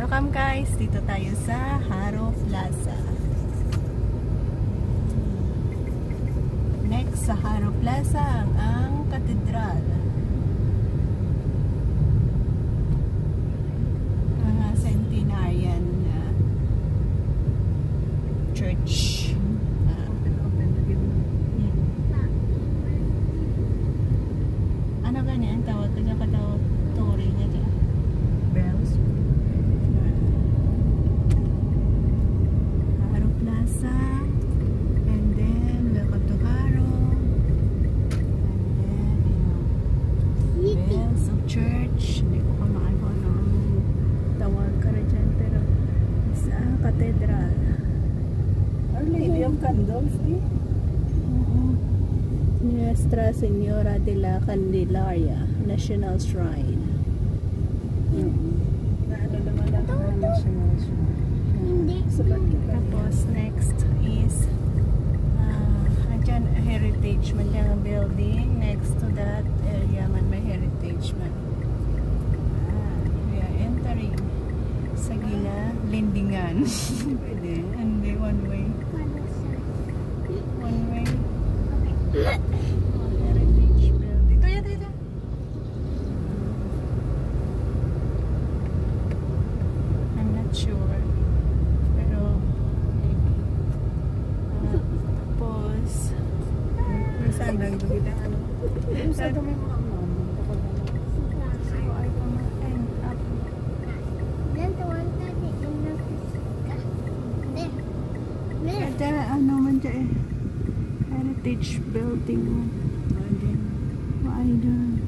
Welcome guys, dito tayo sa Haro Plaza. Next sa Haro Plaza ang katedral. Mga centenarian church. Ano ganyan? Tawag ko dyan, katawag story niya dyan. Bells. Haro Plaza. And then, welcome to Haro. And then, bells of church. Hindi ko kamaan ko anong tawag ka rin dyan. Pero, sa katedral. Our Lady of Candles, eh? Nuestra Señora de la Candelaria National Shrine. Ano naman ang National Shrine? Tapos next is andyan heritage man yung building. Next to that area man may heritage man. We are entering Sagina Lindingan. Pwede. Hindi, one way. One way. Heritage building. Ito yan, ito. I'm not sure. Pero, maybe. Tapos, Saan lang ito kita? Ano? Saan may mga mama? so I gonna end up. Ito, ano man dyan eh. Heritage building. Ay, doon.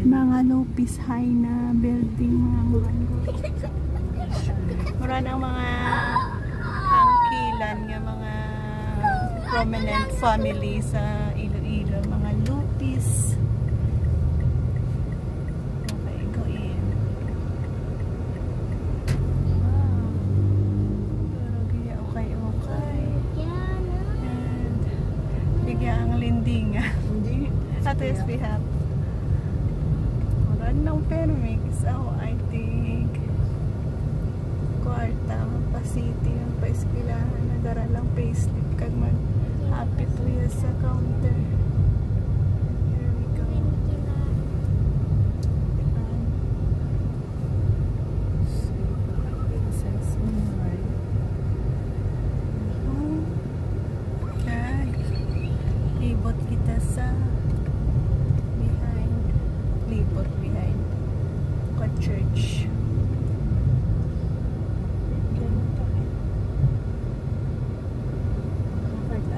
Mga Lopez High na building. Mura ng mga angkilan nga mga prominent family sa Iloilo. Mga Lopez. Okay, go in. Wow. Pero gaya okay. And bigyan ang linding. Hindi. At least we have murad ng permix. So I think kwarta magpa-city yung pa-eskilahan nagara lang payslip kag mag happy to yes sa counter. Here we go. Okay. Libot kita sa libot behind Quad Church.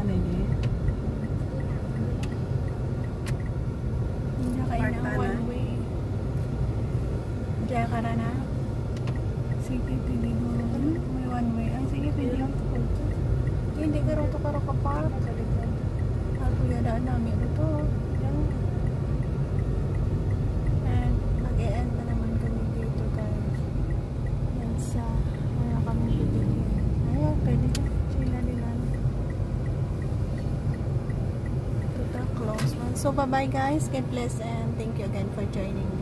Ano yun? Hindi kayo na one way. Diyan ka na na. Sige, pili mo. May one way. Ang sige, pili mo. Hindi ka rin ito karakapar. Ako yadaan namin ito. And mag-e-end na naman kami dito guys. Yan sa wala kami bibili. Ayan, pwede na. Sila nila. Ito close one. So bye bye guys. God bless and thank you again for joining me.